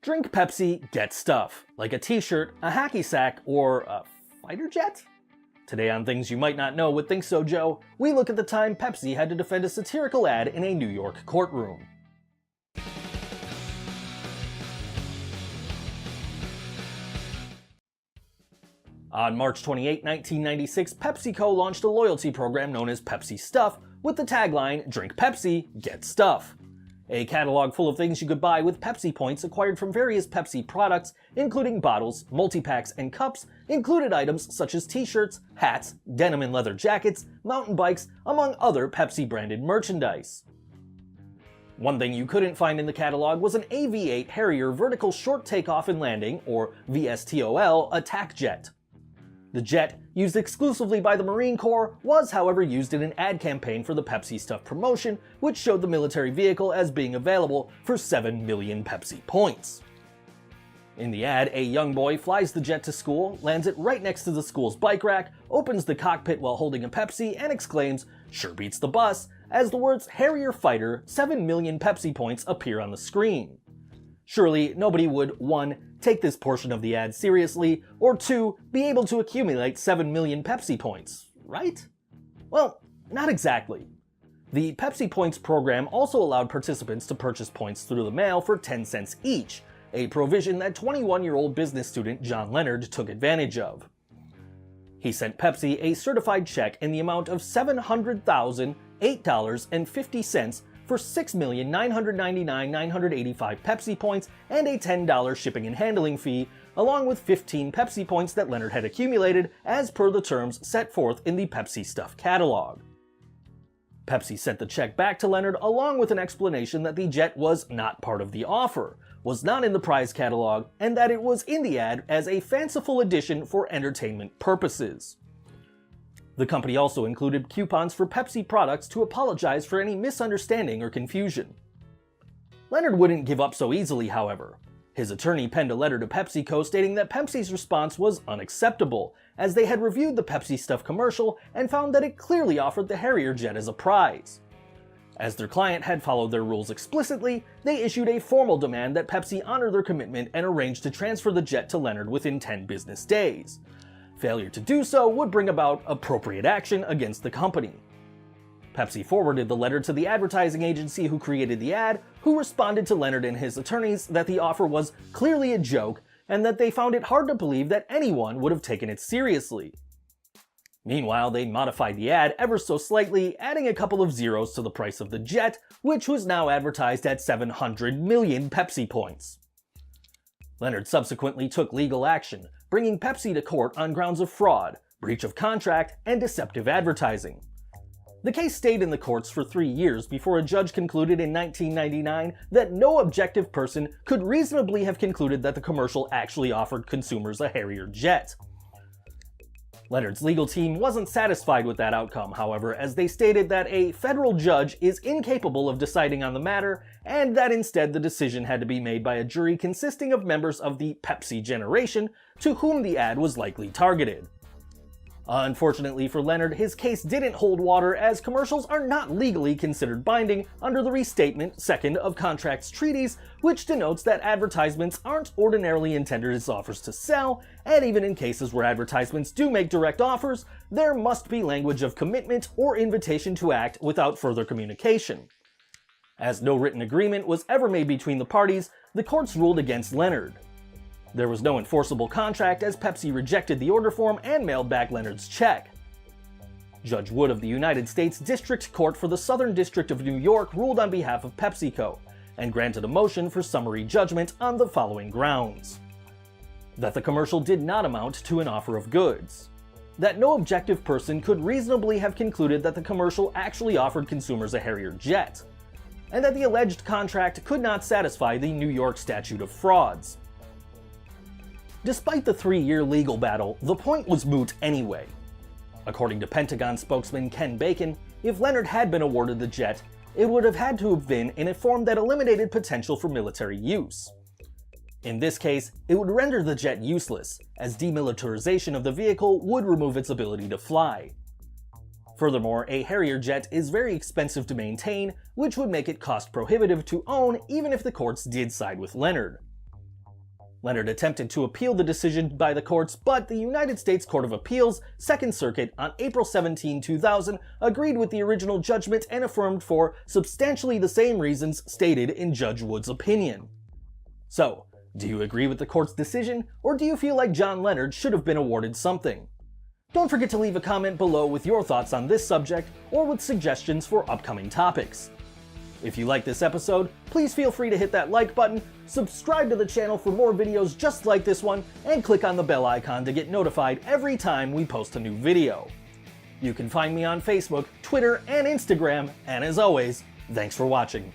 Drink Pepsi, get stuff, like a t-shirt, a hacky sack, or a fighter jet? Today on Things You Might Not Know with ThinkSoJoE, we look at the time Pepsi had to defend a satirical ad in a New York courtroom. On March 28, 1996, PepsiCo launched a loyalty program known as Pepsi Stuff with the tagline, "Drink Pepsi, get stuff." A catalog full of things you could buy with Pepsi points acquired from various Pepsi products, including bottles, multi-packs, and cups, included items such as t-shirts, hats, denim and leather jackets, mountain bikes, among other Pepsi-branded merchandise. One thing you couldn't find in the catalog was an AV-8 Harrier vertical short takeoff and landing, or VSTOL, attack jet. The jet, used exclusively by the Marine Corps, was however used in an ad campaign for the Pepsi Stuff promotion, which showed the military vehicle as being available for 7 million Pepsi points. In the ad, a young boy flies the jet to school, lands it right next to the school's bike rack, opens the cockpit while holding a Pepsi, and exclaims, "Sure beats the bus," as the words Harrier Fighter, 7 million Pepsi points appear on the screen. Surely nobody would 1. Take this portion of the ad seriously, or 2. Be able to accumulate 7 million Pepsi points, right? Well, not exactly. The Pepsi Points program also allowed participants to purchase points through the mail for 10 cents each, a provision that 21-year-old business student John Leonard took advantage of. He sent Pepsi a certified check in the amount of $700,008.50 for 6,999,985 Pepsi points and a $10 shipping and handling fee, along with 15 Pepsi points that Leonard had accumulated as per the terms set forth in the Pepsi Stuff catalog. Pepsi sent the check back to Leonard along with an explanation that the jet was not part of the offer, was not in the prize catalog, and that it was in the ad as a fanciful addition for entertainment purposes. The company also included coupons for Pepsi products to apologize for any misunderstanding or confusion. Leonard wouldn't give up so easily, however. His attorney penned a letter to PepsiCo stating that Pepsi's response was unacceptable, as they had reviewed the Pepsi Stuff commercial and found that it clearly offered the Harrier jet as a prize. As their client had followed their rules explicitly, they issued a formal demand that Pepsi honor their commitment and arranged to transfer the jet to Leonard within 10 business days. Failure to do so would bring about appropriate action against the company. Pepsi forwarded the letter to the advertising agency who created the ad, who responded to Leonard and his attorneys that the offer was clearly a joke and that they found it hard to believe that anyone would have taken it seriously. Meanwhile, they modified the ad ever so slightly, adding a couple of zeros to the price of the jet, which was now advertised at 700 million Pepsi points. Leonard subsequently took legal action, bringing Pepsi to court on grounds of fraud, breach of contract, and deceptive advertising. The case stayed in the courts for 3 years before a judge concluded in 1999 that no objective person could reasonably have concluded that the commercial actually offered consumers a Harrier jet. Leonard's legal team wasn't satisfied with that outcome, however, as they stated that a federal judge is incapable of deciding on the matter, and that instead the decision had to be made by a jury consisting of members of the Pepsi generation, to whom the ad was likely targeted. Unfortunately for Leonard, his case didn't hold water, as commercials are not legally considered binding under the Restatement Second of Contracts Treaties, which denotes that advertisements aren't ordinarily intended as offers to sell, and even in cases where advertisements do make direct offers, there must be language of commitment or invitation to act without further communication. As no written agreement was ever made between the parties, the courts ruled against Leonard. There was no enforceable contract, as Pepsi rejected the order form and mailed back Leonard's check. Judge Wood of the United States District Court for the Southern District of New York ruled on behalf of PepsiCo, and granted a motion for summary judgment on the following grounds: that the commercial did not amount to an offer of goods, that no objective person could reasonably have concluded that the commercial actually offered consumers a Harrier jet, and that the alleged contract could not satisfy the New York Statute of Frauds. Despite the 3-year legal battle, the point was moot anyway. According to Pentagon spokesman Ken Bacon, if Leonard had been awarded the jet, it would have had to have been in a form that eliminated potential for military use. In this case, it would render the jet useless, as demilitarization of the vehicle would remove its ability to fly. Furthermore, a Harrier jet is very expensive to maintain, which would make it cost prohibitive to own even if the courts did side with Leonard. Leonard attempted to appeal the decision by the courts, but the United States Court of Appeals, Second Circuit, on April 17, 2000, agreed with the original judgment and affirmed for substantially the same reasons stated in Judge Wood's opinion. So, do you agree with the court's decision, or do you feel like John Leonard should have been awarded something? Don't forget to leave a comment below with your thoughts on this subject, or with suggestions for upcoming topics. If you like this episode, please feel free to hit that like button, subscribe to the channel for more videos just like this one, and click on the bell icon to get notified every time we post a new video. You can find me on Facebook, Twitter, and Instagram, and as always, thanks for watching.